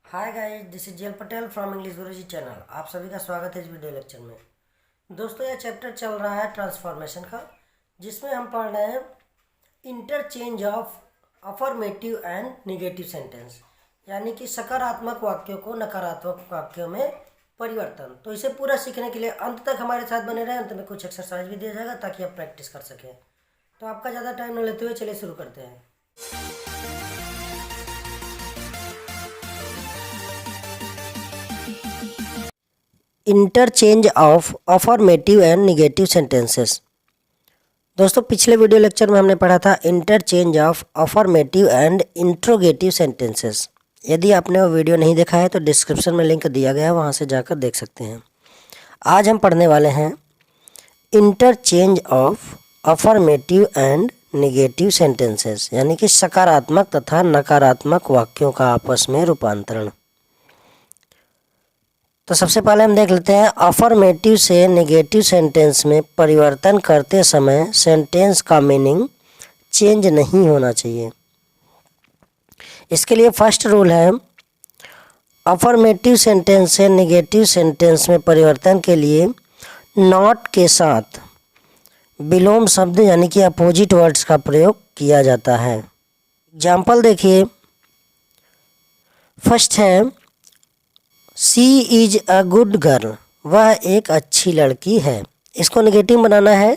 Hi guys, this is जेल Patel from English Guruji channel. आप सभी का स्वागत है इस वीडियो लेक्चर में। दोस्तों, यह चैप्टर चल रहा है ट्रांसफॉर्मेशन का, जिसमें हम पढ़ रहे हैं interchange of affirmative and negative sentence, यानी कि सकारात्मक वाक्यों को नकारात्मक वाक्यों में परिवर्तन। तो इसे पूरा सीखने के लिए अंत तक हमारे साथ बने रहें। अंत में कुछ एक्सरसाइज भी दिया जाएगा ताकि आप प्रैक्टिस कर सकें। तो आपका ज़्यादा टाइम न लेते हुए चलिए शुरू करते हैं। Interchange of affirmative and negative sentences. दोस्तों, पिछले वीडियो लेक्चर में हमने पढ़ा था interchange of affirmative and interrogative sentences. यदि आपने वो वीडियो नहीं देखा है तो डिस्क्रिप्शन में लिंक दिया गया है, वहाँ से जाकर देख सकते हैं। आज हम पढ़ने वाले हैं interchange of affirmative and negative sentences, यानी कि सकारात्मक तथा नकारात्मक वाक्यों का आपस में रूपांतरण। तो सबसे पहले हम देख लेते हैं अफर्मेटिव से नेगेटिव सेंटेंस में परिवर्तन करते समय सेंटेंस का मीनिंग चेंज नहीं होना चाहिए। इसके लिए फर्स्ट रूल है, अफर्मेटिव सेंटेंस से नेगेटिव सेंटेंस में परिवर्तन के लिए नॉट के साथ विलोम शब्द यानी कि अपोजिट वर्ड्स का प्रयोग किया जाता है। एग्जाम्पल देखिए, फर्स्ट है she is a good girl, वह एक अच्छी लड़की है। इसको नेगेटिव बनाना है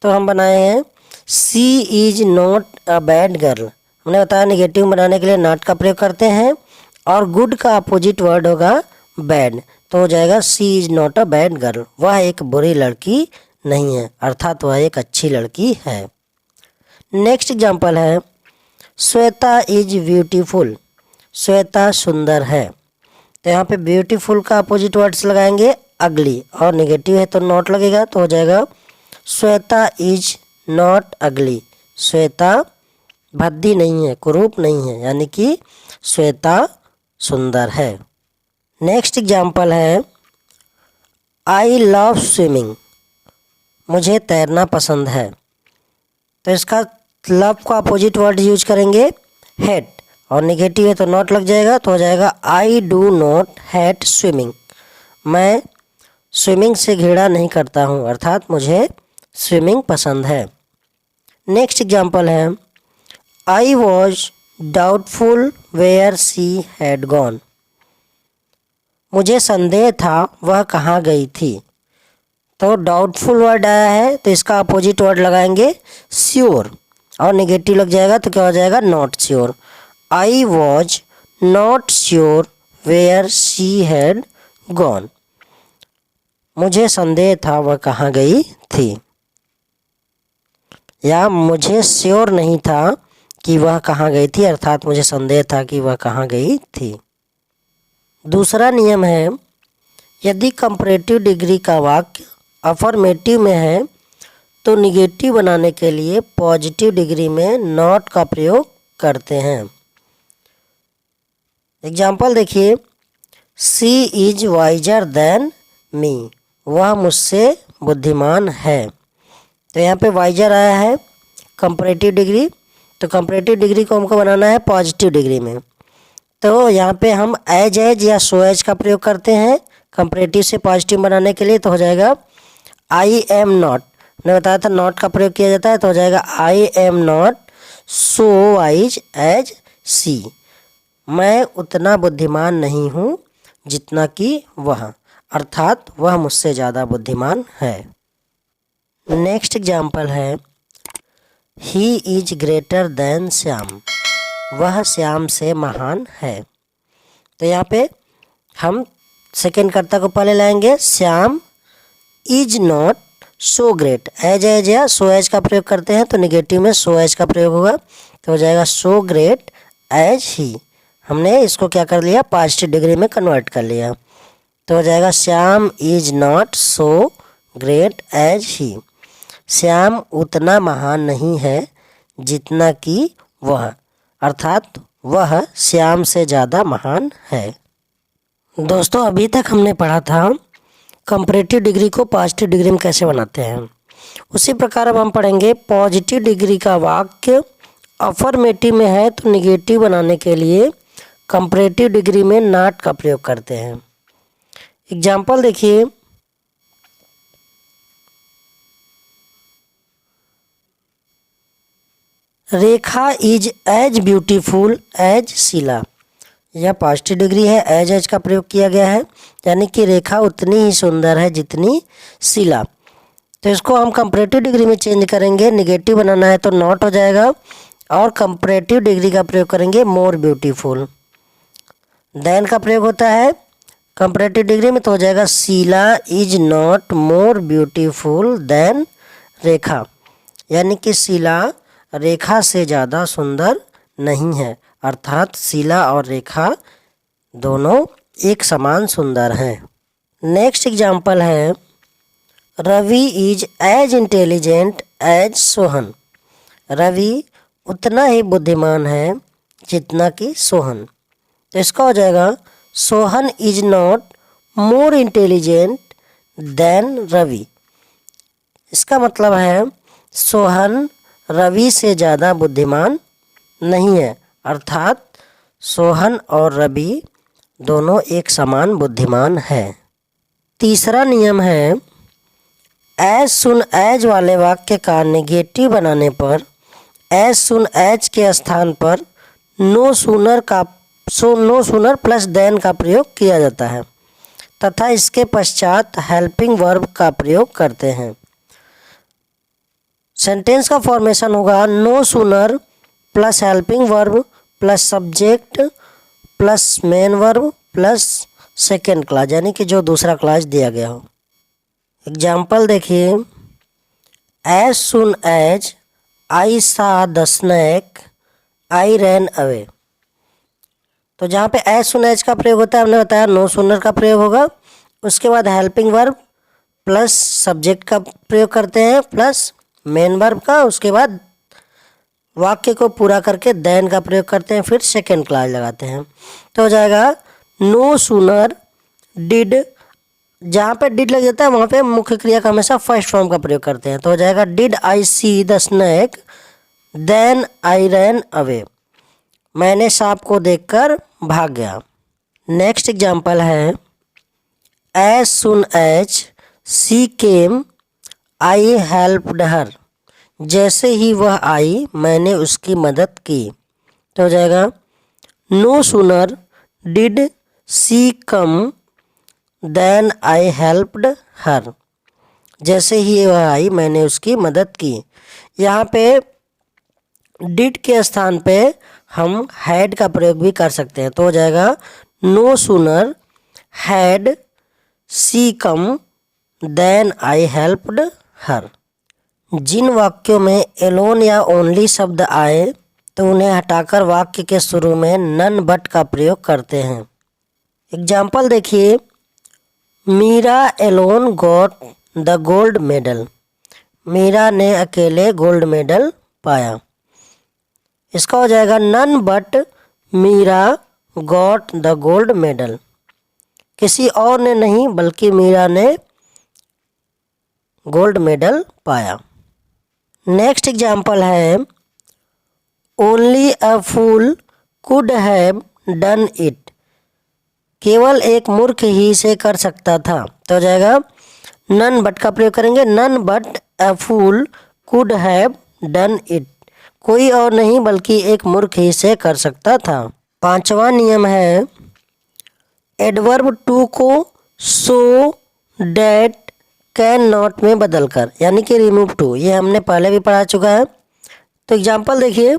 तो हम बनाए हैं she is not a bad girl. हमने बताया नेगेटिव बनाने के लिए नॉट का प्रयोग करते हैं और गुड का अपोजिट वर्ड होगा बैड, तो हो जाएगा she is not a bad girl, वह एक बुरी लड़की नहीं है, अर्थात वह एक अच्छी लड़की है। नेक्स्ट एग्जाम्पल है श्वेता इज ब्यूटीफुल, श्वेता सुंदर है। तो यहाँ पे ब्यूटीफुल का अपोजिट वर्ड्स लगाएंगे अगली, और नेगेटिव है तो नॉट लगेगा, तो हो जाएगा श्वेता इज नॉट अगली, श्वेता भद्दी नहीं है, कुरूप नहीं है, यानी कि श्वेता सुंदर है। नेक्स्ट एग्जाम्पल है आई लव स्विमिंग, मुझे तैरना पसंद है। तो इसका लव का अपोजिट वर्ड यूज करेंगे हेट, और नेगेटिव है तो नॉट लग जाएगा, तो हो जाएगा I do not hate swimming, मैं स्विमिंग से घृणा नहीं करता हूँ, अर्थात मुझे स्विमिंग पसंद है। नेक्स्ट एग्जाम्पल है I was doubtful where she had gone, मुझे संदेह था वह कहाँ गई थी। तो डाउटफुल वर्ड आया है तो इसका अपोजिट वर्ड लगाएंगे श्योर, और नेगेटिव लग जाएगा तो क्या हो जाएगा not sure. I was not sure where she had gone, मुझे संदेह था वह कहाँ गई थी, या मुझे श्योर नहीं था कि वह कहाँ गई थी, अर्थात मुझे संदेह था कि वह कहाँ गई थी। दूसरा नियम है, यदि कंपैरेटिव डिग्री का वाक्य अफर्मेटिव में है तो निगेटिव बनाने के लिए पॉजिटिव डिग्री में नॉट का प्रयोग करते हैं। एग्जाम्पल देखिए, सी इज वाइजर देन मी, वह मुझसे बुद्धिमान है। तो यहाँ पे वाइजर आया है कंपैरेटिव डिग्री, तो कंपैरेटिव डिग्री को हमको बनाना है पॉजिटिव डिग्री में। तो यहाँ पे हम एज या सो एज का प्रयोग करते हैं कंपैरेटिव से पॉजिटिव बनाने के लिए, तो हो जाएगा आई एम नॉट, मैंने बताया था नॉट का प्रयोग किया जाता है, तो हो जाएगा I am not so wise as she, मैं उतना बुद्धिमान नहीं हूँ जितना कि वह, अर्थात वह मुझसे ज़्यादा बुद्धिमान है। नेक्स्ट एग्जाम्पल है he is greater than Shyam, वह श्याम से महान है। तो यहाँ पे हम सेकेंड कर्ता को पहले लाएंगे, Shyam is not so great, as या सो एज का प्रयोग करते हैं तो नेगेटिव में सो एज का प्रयोग होगा, तो हो जाएगा सो ग्रेट एज ही, हमने इसको क्या कर लिया पॉजिटिव डिग्री में कन्वर्ट कर लिया, तो हो जाएगा Shyam is not so great as he, Shyam उतना महान नहीं है जितना कि वह, अर्थात वह श्याम से ज़्यादा महान है। दोस्तों, अभी तक हमने पढ़ा था कंपैरेटिव डिग्री को पॉजिटिव डिग्री में कैसे बनाते हैं। उसी प्रकार अब हम पढ़ेंगे पॉजिटिव डिग्री का वाक्य अफर्मेटिव में है तो निगेटिव बनाने के लिए कंपैरेटिव डिग्री में नॉट का प्रयोग करते हैं। एग्जाम्पल देखिए, Rekha is as beautiful as Sheela. यह पॉजिटिव डिग्री है, एज का प्रयोग किया गया है, यानी कि रेखा उतनी ही सुंदर है जितनी शीला। तो इसको हम कंपैरेटिव डिग्री में चेंज करेंगे, निगेटिव बनाना है तो नॉट हो जाएगा, और कंपैरेटिव डिग्री का प्रयोग करेंगे मोर ब्यूटीफुल। देन का प्रयोग होता है कंपैरेटिव डिग्री में, तो हो जाएगा Sheela is not more beautiful than Rekha, यानी कि शीला रेखा से ज़्यादा सुंदर नहीं है, अर्थात शीला और रेखा दोनों एक समान सुंदर हैं। नेक्स्ट एग्जाम्पल है, Ravi is as intelligent as Sohan. Ravi उतना ही बुद्धिमान है जितना कि सोहन। तो इसका हो जाएगा Sohan is not more intelligent than Ravi. इसका मतलब है सोहन रवि से ज़्यादा बुद्धिमान नहीं है, अर्थात सोहन और रवि दोनों एक समान बुद्धिमान है। तीसरा नियम है, एज सुन एज वाले वाक्य का नेगेटिव बनाने पर एज सुन एज के स्थान पर नो सूनर प्लस देन का प्रयोग किया जाता है तथा इसके पश्चात हेल्पिंग वर्ब का प्रयोग करते हैं। सेंटेंस का फॉर्मेशन होगा no sooner plus helping verb plus subject plus main verb plus second clause, यानी कि जो दूसरा क्लॉज दिया गया हो। एग्जाम्पल देखिए, एज सुन एज आई सा the snake I ran away. तो जहाँ पे एज सुन एज का प्रयोग होता है, हमने बताया नो सूनर का प्रयोग होगा, उसके बाद हेल्पिंग वर्ब प्लस सब्जेक्ट का प्रयोग करते हैं प्लस मेन वर्ब का, उसके बाद वाक्य को पूरा करके देन का प्रयोग करते हैं, फिर सेकेंड क्लॉज लगाते हैं। तो हो जाएगा नो सूनर डिड, जहाँ पे डिड लग जाता है वहाँ पे मुख्य क्रिया का हमेशा फर्स्ट फॉर्म का प्रयोग करते हैं। तो हो जाएगा did I see the snake then I ran away. मैंने सांप को देखकर भाग गया। नेक्स्ट एग्जाम्पल है, as soon as she came I helped her. जैसे ही वह आई मैंने उसकी मदद की। तो हो जाएगा no sooner did she come then I helped her. जैसे ही वह आई मैंने उसकी मदद की। यहाँ पे डिड के स्थान पे हम हैड का प्रयोग भी कर सकते हैं। तो हो जाएगा no sooner had she come then I helped her. जिन वाक्यों में एलोन या ओनली शब्द आए तो उन्हें हटाकर वाक्य के शुरू में नन बट का प्रयोग करते हैं। एग्जाम्पल देखिए, Meera alone got the gold medal. Meera ने अकेले गोल्ड मेडल पाया। इसका हो जाएगा none but Meera got the gold medal. किसी और ने नहीं बल्कि मीरा ने गोल्ड मेडल पाया। नेक्स्ट एग्जाम्पल है, only a fool could have done it. केवल एक मूर्ख ही इसे कर सकता था। तो हो जाएगा नन बट का प्रयोग करेंगे, none but a fool could have done it. कोई और नहीं बल्कि एक मूर्ख ही इसे कर सकता था। पांचवा नियम है, एडवर्ब टू को सो डैट कैन नॉट में बदलकर, यानी कि रिमूव टू, ये हमने पहले भी पढ़ा चुका है। तो एग्जाम्पल देखिए,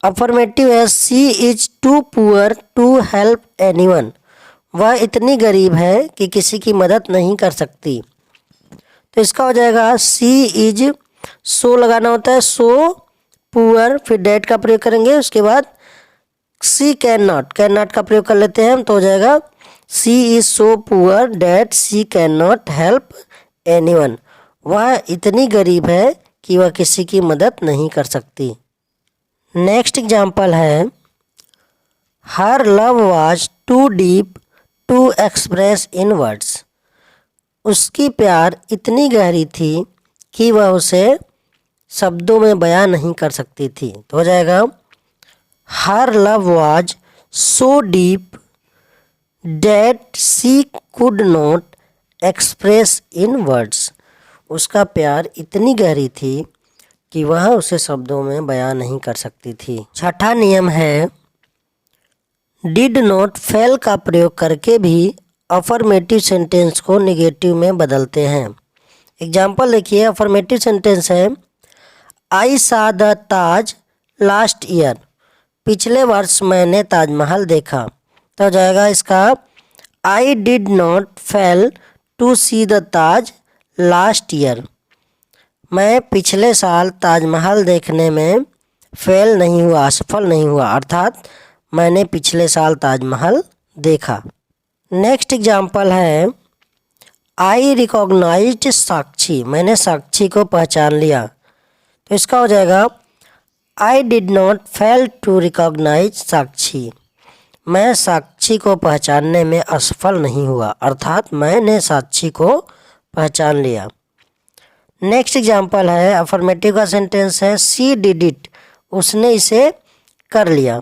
अफर्मेटिव है, she is too poor to help anyone. वह इतनी गरीब है कि किसी की मदद नहीं कर सकती। तो इसका हो जाएगा सी इज, सो लगाना होता है, सो पुअर, फिर डैट का प्रयोग करेंगे, उसके बाद सी कैन नॉट का प्रयोग कर लेते हैं। तो हो जाएगा she is so poor that she can not help anyone. वह इतनी गरीब है कि वह किसी की मदद नहीं कर सकती। नेक्स्ट एग्जाम्पल है, her love was too deep to express in words. उसकी प्यार इतनी गहरी थी कि वह उसे शब्दों में बयां नहीं कर सकती थी। तो हो जाएगा हर love was so deep that she could not express in words। उसका प्यार इतनी गहरी थी कि वह उसे शब्दों में बयां नहीं कर सकती थी। छठा नियम है डिड नॉट फेल का प्रयोग करके भी अफर्मेटिव सेंटेंस को निगेटिव में बदलते हैं। एग्जाम्पल देखिए, अफर्मेटिव सेंटेंस है आई सा द ताज लास्ट ईयर। पिछले वर्ष मैंने ताजमहल देखा। तो हो जाएगा इसका I did not fail to see the Taj last year. मैं पिछले साल ताजमहल देखने में फेल नहीं हुआ, असफल नहीं हुआ, अर्थात मैंने पिछले साल ताजमहल देखा। नेक्स्ट एग्जाम्पल है आई रिकॉग्नाइज्ड साक्षी। मैंने साक्षी को पहचान लिया। तो इसका हो जाएगा I did not fail to recognise Sakshi. मैं साक्षी को पहचानने में असफल नहीं हुआ, अर्थात मैंने साक्षी को पहचान लिया। नेक्स्ट एग्जाम्पल है अफर्मेटिव का सेंटेंस है सी डिड इट। उसने इसे कर लिया।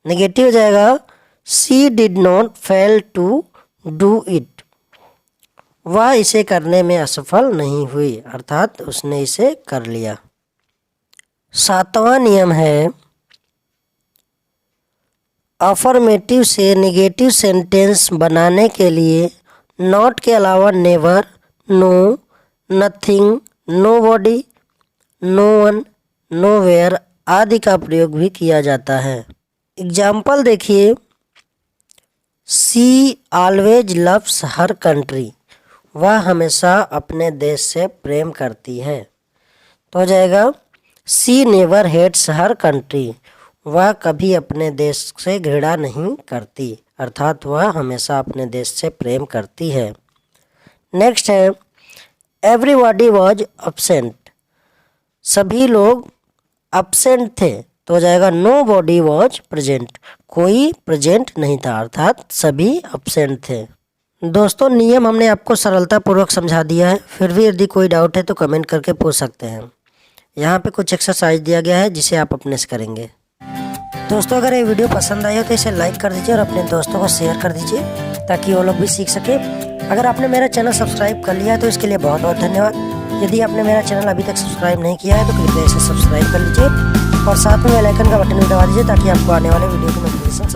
नेगेटिव हो जाएगा she did not fail to do it. वह इसे करने में असफल नहीं हुई, अर्थात उसने इसे कर लिया। सातवां नियम है अफर्मेटिव से नेगेटिव सेंटेंस बनाने के लिए नॉट के अलावा never, no, nothing, nobody, no one, nowhere आदि का प्रयोग भी किया जाता है। एग्जाम्पल देखिए, she always loves her country. वह हमेशा अपने देश से प्रेम करती है। तो हो जाएगा सी नेवर हेट्स हर कंट्री। वह कभी अपने देश से घृणा नहीं करती, अर्थात वह हमेशा अपने देश से प्रेम करती है। नेक्स्ट है एवरीबॉडी वॉज अब्सेंट। सभी लोग अब्सेंट थे। तो हो जाएगा नो बॉडी वॉज प्रेजेंट। कोई प्रेजेंट नहीं था, अर्थात सभी अब्सेंट थे। दोस्तों, नियम हमने आपको सरलतापूर्वक समझा दिया है। फिर भी यदि कोई डाउट है तो कमेंट करके पूछ सकते हैं। यहाँ पे कुछ एक्सरसाइज दिया गया है जिसे आप अपने से करेंगे। दोस्तों, अगर ये वीडियो पसंद आई हो तो इसे लाइक कर दीजिए और अपने दोस्तों को शेयर कर दीजिए ताकि वो लोग भी सीख सके। अगर आपने मेरा चैनल सब्सक्राइब कर लिया है तो इसके लिए बहुत बहुत धन्यवाद। यदि आपने मेरा चैनल अभी तक सब्सक्राइब नहीं किया है तो कृपया इसे सब्सक्राइब कर लीजिए और साथ में बेल आइकन का बटन भी दबा दीजिए ताकि आपको आने वाले वीडियो की नोटिफिकेशन